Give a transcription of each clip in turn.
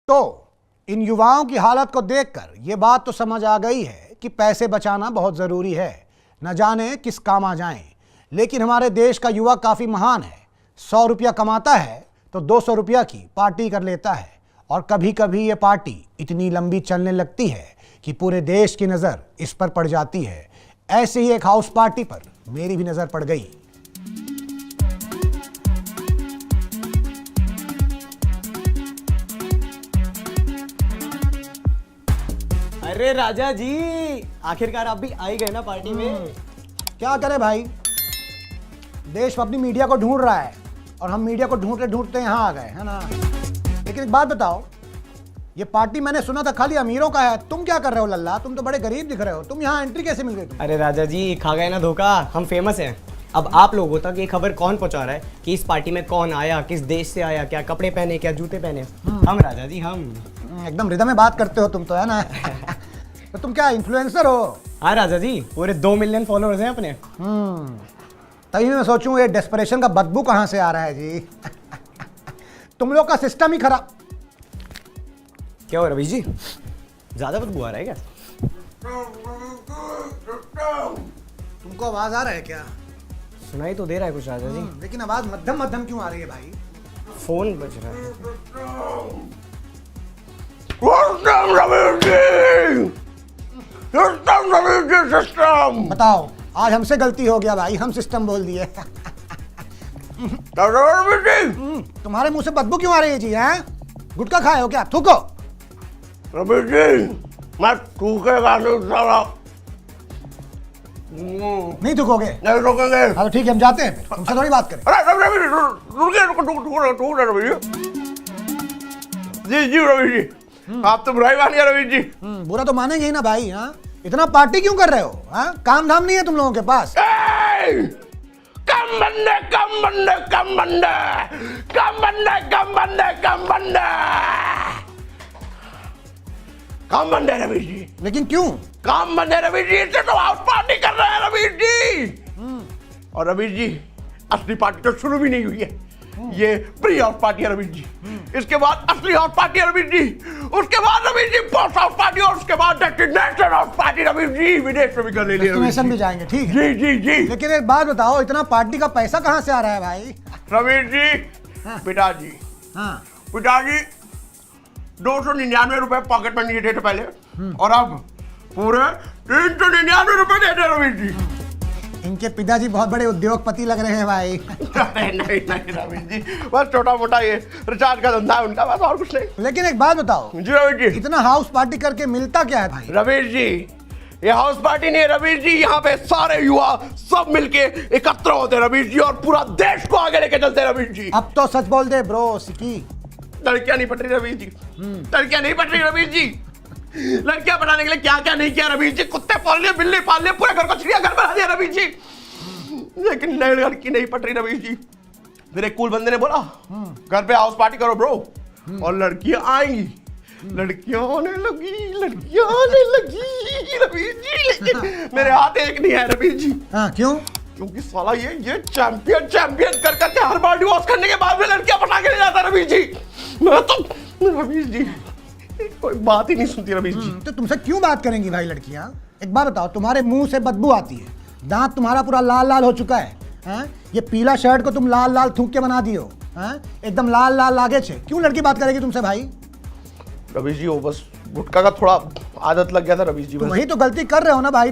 तो इन युवाओं की हालत को देखकर ये बात तो समझ आ गई है कि पैसे बचाना बहुत ज़रूरी है, न जाने किस काम आ जाएं। लेकिन हमारे देश का युवा काफ़ी महान है। 100 रुपया कमाता है तो 200 रुपया की पार्टी कर लेता है, और कभी कभी ये पार्टी इतनी लंबी चलने लगती है कि पूरे देश की नज़र इस पर पड़ जाती है। ऐसे ही एक हाउस पार्टी पर मेरी भी नज़र पड़ गई। अरे राजा जी, आखिरकार आप भी आ ही गए ना पार्टी में। क्या करे भाई, देश अपनी मीडिया को ढूंढ रहा है और हम मीडिया को ढूंढते ढूंढते यहाँ आ गए, है ना। लेकिन एक बात बताओ, ये पार्टी मैंने सुना था खाली अमीरों का है, तुम क्या कर रहे हो लल्ला? तुम तो बड़े गरीब दिख रहे हो, तुम यहाँ एंट्री कैसे मिल गई तुम? अरे राजा जी, खा गए ना धोखा, हम फेमस हैं। अब आप लोगों तक ये खबर कौन पहुंचा रहा है कि इस पार्टी में कौन आया, किस देश से आया, क्या कपड़े पहने, क्या जूते पहने? हम राजा जी, हम एकदम रिदम में बात करते हो तुम तो, है ना। तो तुम क्या इन्फ्लुएंसर हो? हाँ राजा जी, पूरे 2 मिलियन फॉलोअर्स हैं अपने। तभी मैं सोचूं ये डेस्परेशन का बदबू कहाँ से आ रहा है जी। तुम लोग का सिस्टम ही खराब। क्या हो रवि जी, ज्यादा बदबू आ रहा है क्या? तुमको आवाज आ रहा है क्या? सुनाई तो दे रहा है कुछ राजा जी। लेकिन आवाज मध्यम मध्यम क्यों आ रही है भाई? फोन बज रहा है। बताओ, आज हमसे गलती हो गया भाई, हम सिस्टम बोल दिए। तुम्हारे मुंह से बदबू क्यों आ रही है जी? हैं? गुटखा खाए हो क्या? थूको। रवि जी, मैं थूकेगा नहीं साला। नहीं थूकोगे? नहीं रुकेंगे। हाँ तो ठीक है, हम जाते हैं, तुमसे थोड़ी बात करें। अरे रवि जी, रुकिए रवि जी। जी रवि जी, आप तो बुराई मान गए रवि जी। बुरा तो मानेंगे ही ना भाई। हाँ, इतना पार्टी क्यों कर रहे हो? हाँ, काम धाम नहीं है तुम लोगों के पास? कम बंदे, कम बंदे, कम बंदे, कम बंदे, कम बंदे, कम बंदे, कम बंदे रवि जी। लेकिन क्यों? काम बंदे रवि जी, इससे तो हाउस पार्टी कर रहे हैं रवि जी। और रवि जी, असली पार्टी तो शुरू भी नहीं हुई है, ये प्री हाउस पार्टी है रवि जी। इसके बाद असली हाउस पार्टी है रवि जी, उसके बाद Ravi ji post house party, और उसके बाद destination house party Ravi ji. विदेश में भी कर ले लिया, डेस्टिनेशन भी जाएंगे, ठीक है। जी जी जी। लेकिन एक बात बताओ, इतना पार्टी का पैसा कहाँ से आ रहा है भाई? रवि जी, पिताजी, हाँ, पिताजी 299 रुपए पॉकेट में लिए थे पहले, और अब पूरे 399 रुपए देते हैं रवि जी। इनके पिताजी बहुत बड़े उद्योगपति लग रहे हैं भाई। नहीं नहीं नहीं रवि जी, बस छोटा मोटा ये रिचार्ज का धंधा है उनका, बस और कुछ नहीं। लेकिन एक बात बताओ जी रवि जी, इतना हाउस पार्टी करके मिलता क्या है भाई? रवि जी, ये हाउस पार्टी नहीं है रवि जी, यहाँ पे सारे युवा सब मिलके एकत्र होते हैं रवि जी, और पूरा देश को आगे लेके चलते हैं रवि जी। अब तो सच बोल दे ब्रो सिकी। लड़कियां नहीं पट रही रवि जी, लड़कियां नहीं पट रही रवि जी। लड़कियां बनाने के लिए क्या क्या नहीं किया रवि जी, कुत्ते पाल लिए, बिल्ली पाल लिए, पूरे घर को चिड़ियाघर बना दिया रवि जी, लेकिन नई लड़की नहीं पट रही रवि जी। फिर एक कूल बंदे ने बोला, घर पे हाउस पार्टी करो ब्रो, और लड़कियां आएंगी। लड़कियां आने लगी, लड़कियां आने लगी रवि जी, लेकिन मेरे हाथ एक नहीं है रवि जी। हाँ, क्यों? क्योंकि साला ये चैंपियन चैंपियन कर करके हर बार डिवोर्स करने के बाद में लड़कियां पटा के ले जाता रवि जी। मैं तो रवि जी, कोई बात ही नहीं सुनती रवि जी। तो तुमसे क्यों बात करेंगी भाई लड़कियां? एक बात बताओ, तुम्हारे मुंह से बदबू आती है, दांत तुम्हारा पूरा लाल लाल हो चुका है, हैं? ये पीला शर्ट को तुम लाल लाल थूक के बना दियो, हैं? एकदम लाल लाल लागे छे। क्यों लड़की बात करेगी तुमसे भाई? रवि जी, वो बस गुटखा का थोड़ा आदत लग गया था रवि जी। तो वही तो गलती कर रहे हो ना भाई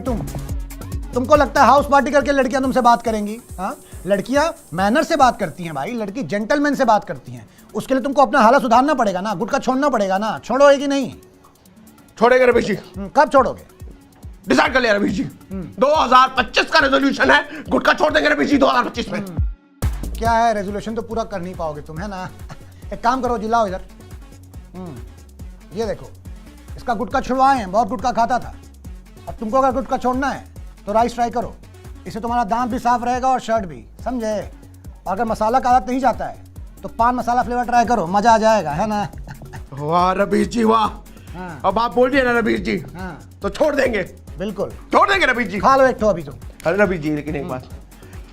तुमको लगता है हाउस पार्टी करके लड़कियां तुमसे बात करेंगी? हाँ, लड़कियां मैनर से बात करती हैं भाई, लड़की जेंटलमैन से बात करती हैं। उसके लिए तुमको अपना हालत सुधारना पड़ेगा ना, गुटखा छोड़ना पड़ेगा ना। छोड़ोगे कि नहीं? छोड़ेगा रवि जी। कब छोड़ोगे? डिसाइड कर लिया रवि जी, 2025 का रेजोल्यूशन है, गुटखा छोड़ देंगे रवि जी 2025 में। क्या है रेजोल्यूशन तो पूरा कर नहीं पाओगे तुम, है ना। एक काम करो, जिलाओ इधर। ये देखो, इसका गुटखा छुड़वाए हैं, बहुत गुटखा खाता था। अब तुमको अगर गुटखा छोड़ना है तो राइस ट्राई करो, इससे तुम्हारा दांत भी साफ रहेगा और शर्ट भी, समझे। और अगर मसाला का आदत नहीं जाता है तो पान मसाला फ्लेवर ट्राई करो, मजा आ जाएगा, है ना। वाह रवि जी वाह। हाँ। अब आप बोल दिए ना रवि जी, हाँ, तो छोड़ देंगे, बिल्कुल छोड़ देंगे रवि जी। खा लो एक तो अभी तुम। अरे रवि जी, लेकिन एक बात,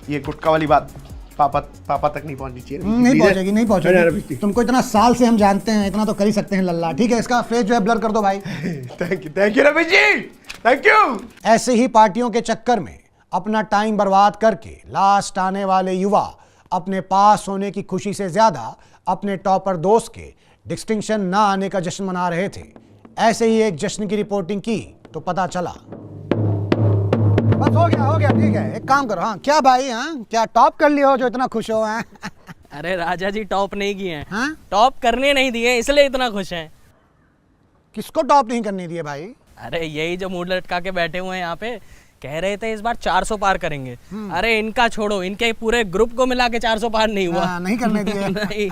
ये गुटखा वाली बात पापा पापा तक नहीं पहुंचनी चाहिए। नहीं पहुंचेगी, नहीं रवीश जी। पहुंचेगी। तुमको इतना साल से हम जानते हैं, इतना तो कर ही सकते हैं लल्ला। ठीक है, इसका फेस जो है ब्लर कर दो भाई। Thank you Ravish ji, thank you. ऐसे ही पार्टियों के चक्कर में अपना टाइम बर्बाद करके लास्ट आने वाले युवा अपने पास होने की खुशी से ज्यादा अपने टॉपर दोस्त के डिस्टिंक्शन ना आने का जश्न मना रहे थे। ऐसे ही एक जश्न की रिपोर्टिंग की तो पता चला। बस हो गया, ठीक है। एक काम करो, हाँ क्या भाई, हाँ क्या टॉप कर लियो जो इतना खुश हो? हैं अरे राजा जी टॉप नहीं किए हैं। हाँ? टॉप करने नहीं दिए इसलिए इतना खुश हैं। किसको टॉप नहीं करने दिए भाई? अरे यही जो मूड लटका के बैठे हुए हैं यहाँ पे, कह रहे थे इस बार 400 पार करेंगे। अरे इनका छोड़ो, इनके पूरे ग्रुप को मिला के 400 पार नहीं हुआ। हाँ, नहीं करने दिए। नहीं।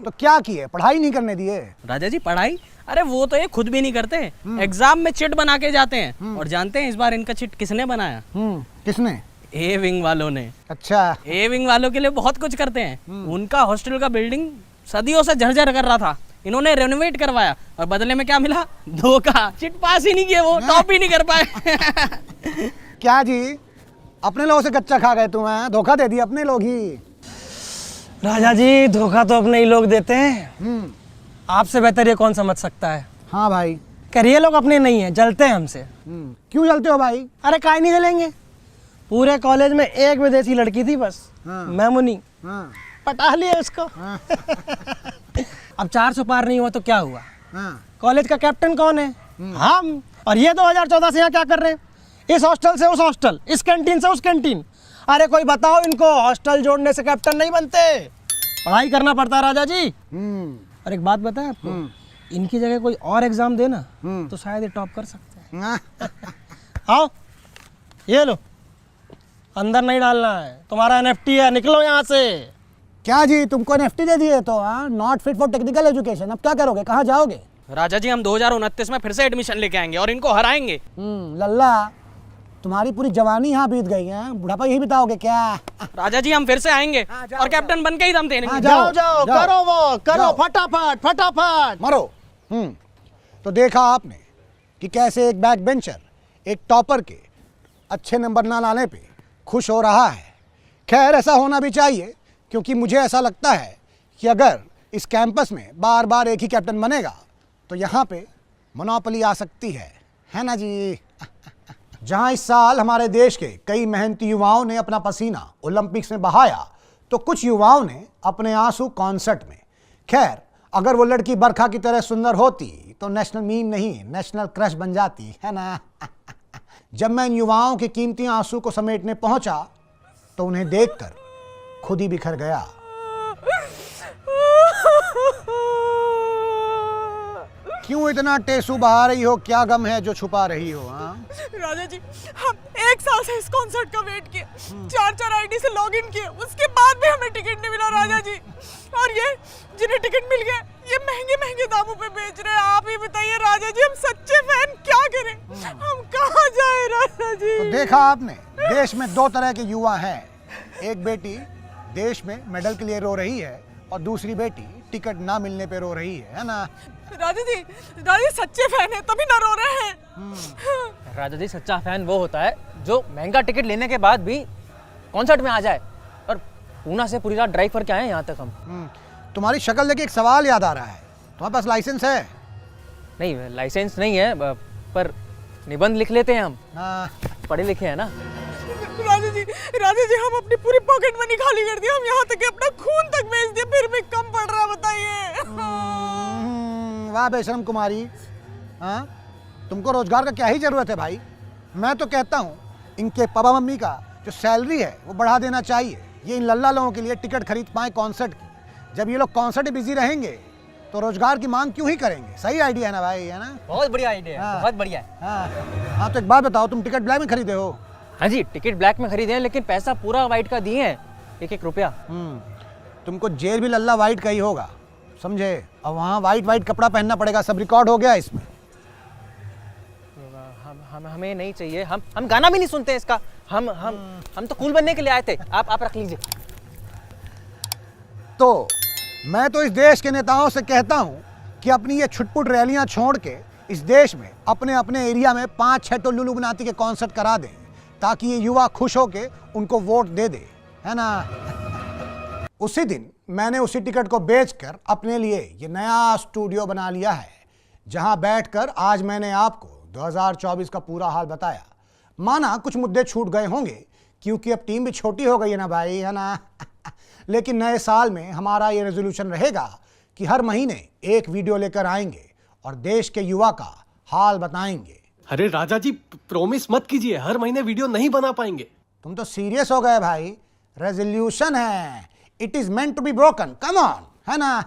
तो क्या किए? पढ़ाई नहीं करने दिए? राजा जी पढ़ाई, अरे वो तो ये खुद भी नहीं करते। एग्जाम में चिट बना के जाते हैं। और जानते हैं इस बार इनका चिट किसने बनाया? किसने? ए विंग वालों ने। अच्छा। ए विंग वालों के लिए बहुत कुछ करते हैं। उनका हॉस्टल का बिल्डिंग सदियों से जर्जर कर रहा था, इन्होंने रेनोवेट करवाया और बदले में क्या मिला? धोखा। चिट पास ही नहीं किए, वो टॉप ही नहीं कर पाए। क्या जी, अपने लोगों से कच्चा खा गए तुम? हैं धोखा दे दिया अपने लोग ही। राजा जी धोखा तो अपने ही लोग देते हैं, आपसे बेहतर ये कौन समझ सकता है? हाँ भाई। करिए लोग अपने नहीं है, जलते हैं हमसे। क्यों जलते हो भाई? अरे काहे नहीं जलेंगे? पूरे कॉलेज में एक विदेशी लड़की थी बस, मैमुनी, हाँ, पटा लिया उसको। अब 400 पार नहीं हुआ तो क्या हुआ? हाँ। कॉलेज का कैप्टन कौन है? हम। और ये 2014 से यहाँ क्या कर रहे हैं? इस हॉस्टल से उस हॉस्टल, इस कैंटीन से उस कैंटीन। अरे कोई बताओ, इनको हॉस्टल जोड़ने से कैप्टन नहीं बनते, पढ़ाई करना पड़ता है राजा जी। और एक बात बताएं आपको, इनकी जगह कोई और एग्जाम देना तो शायद ये टॉप कर सकते हैं। आओ, ये लो, अंदर नहीं डालना है, तुम्हारा एनएफटी है, निकलो यहाँ से। क्या जी, तुमको एनएफटी दे दिए तो? हाँ, not fit for technical education. अब क्या करोगे, कहाँ जाओगे? राजा जी हम 2029 में फिर से एडमिशन लेके आएंगे और इनको हराएंगे। लल्ला, तुम्हारी पूरी जवानी यहाँ बीत गई है, बुढ़ापा यही बिताओगे क्या? राजा जी हम फिर से आएंगे और कैप्टन बन के ही दम देंगे। जाओ जाओ, करो वो, करो फटाफट फटाफट मरो। तो देखा आपने कि कैसे एक बैक बेंचर एक टॉपर के अच्छे नंबर ना लाने पे खुश हो रहा है। खैर ऐसा होना भी चाहिए, क्योंकि मुझे ऐसा लगता है कि अगर इस कैंपस में बार बार एक ही कैप्टन बनेगा तो यहाँ पे मोनोपोली आ सकती है ना जी? जहाँ इस साल हमारे देश के कई मेहनती युवाओं ने अपना पसीना ओलंपिक्स में बहाया, तो कुछ युवाओं ने अपने आंसू कॉन्सर्ट में। खैर अगर वो लड़की बरखा की तरह सुंदर होती तो नेशनल मीम नहीं, नेशनल क्रश बन जाती, है ना? जब मैं इन युवाओं के कीमती आंसू को समेटने पहुंचा तो उन्हें देखकर खुद ही बिखर गया। क्यों इतना टेसू बहा रही हो? क्या गम है जो छुपा रही हो? हाँ राजा जी, हम 1 साल से इस कॉन्सर्ट का वेट किए, 4 आईडी से लॉगिन किए, उसके बाद भी हमें टिकट नहीं मिला राजा जी। और ये जिन्हें टिकट मिल गए, ये महंगे महंगे दामों पे बेच रहे हैं। आप ही बताइए राजा जी, हम सच्चे फैन क्या करें? हम कहाँ जाए राजा जी? तो देखा आपने, देश में 2 तरह के युवा हैं। एक बेटी देश में मेडल के लिए रो रही है और दूसरी बेटी टिकट ना मिलने पे रो रही है ना? राजा जी सच्चे फैन है तभी ना रो रहे हैं। राजा जी सच्चा फैन वो होता है जो महंगा टिकट लेने के बाद भी कॉन्सर्ट में आ जाए। और पूना से पूरी रात ड्राइव करके आए यहाँ तक हम। तुम्हारी शक्ल देख के एक सवाल याद आ रहा है, तुम्हारे पास लाइसेंस है? नहीं लाइसेंस नहीं है, पर निबंध लिख लेते हैं हम, पढ़े लिखे हैं ना। राजा जी हम अपनी पूरी पॉकेट मनी खाली कर दी, हम यहाँ तक कि अपना खून तक बेच दिया, फिर भी कम पड़ रहा है, बताइए। वाह बेशरम कुमारी, हाँ तुमको रोजगार का क्या ही जरूरत है भाई? मैं तो कहता हूँ इनके पापा मम्मी का जो सैलरी है वो बढ़ा देना चाहिए, ये इन लल्ला लोगों के लिए टिकट खरीद पाए कॉन्सर्ट की। जब ये लोग कॉन्सर्ट में बिजी रहेंगे तो रोजगार की मांग क्यों ही करेंगे? सही आइडिया है ना भाई, है ना? बहुत बढ़िया आइडिया है, बहुत बढ़िया है। हाँ तो एक बात बताओ, तुम टिकट ब्लैक में खरीदे हो? हाँ जी टिकट ब्लैक में खरीदे हैं, लेकिन पैसा पूरा वाइट का दिए हैं, 1-1 रुपया। तुमको जेल भी लल्ला वाइट का ही होगा, समझे? और वहाँ वाइट कपड़ा पहनना पड़ेगा, सब रिकॉर्ड हो गया इसमें। हमें नहीं चाहिए, हम गाना भी नहीं सुनते इसका, हम तो कूल बनने के लिए आए थे। आप रख लीजिए। तो मैं तो इस देश के नेताओं से कहता हूँ कि अपनी ये छुटपुट रैलियां छोड़ के इस देश में अपने अपने एरिया में 5-6 तो लुलू बनाती के कॉन्सर्ट करा दें, ताकि ये युवा खुश होके उनको वोट दे दे, है ना? उसी दिन मैंने उसी टिकट को बेचकर अपने लिए ये नया स्टूडियो बना लिया है, जहां बैठकर आज मैंने आपको 2024 का पूरा हाल बताया। माना कुछ मुद्दे छूट गए होंगे क्योंकि अब टीम भी छोटी हो गई है ना भाई, है ना। लेकिन नए साल में हमारा ये रेजोल्यूशन रहेगा कि हर महीने एक वीडियो लेकर आएंगे और देश के युवा का हाल बताएंगे। अरे राजा जी प्रॉमिस मत कीजिए, हर महीने वीडियो नहीं बना पाएंगे। तुम तो सीरियस हो गए भाई, रेजोल्यूशन है, it is meant to be broken, come on, है ना।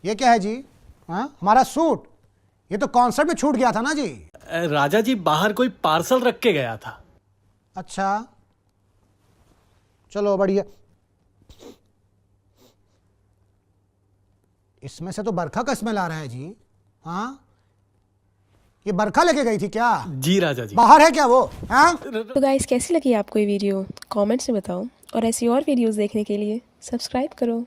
ये क्या है जी? हाँ, हमारा सूट, ये तो कॉन्सर्ट में छूट गया था ना जी। राजा जी बाहर कोई पार्सल रख के गया था। अच्छा चलो बढ़िया। इसमें से तो बरखा का स्मेल आ रहा है जी। हाँ, ये बरखा लेके गई थी क्या? जी राजा जी। बाहर है क्या वो? हाँ? तो गाइस कैसी लगी आपको ये वीडियो कमेंट्स में बताओ, और ऐसी और वीडियोस देखने के लिए सब्सक्राइब करो।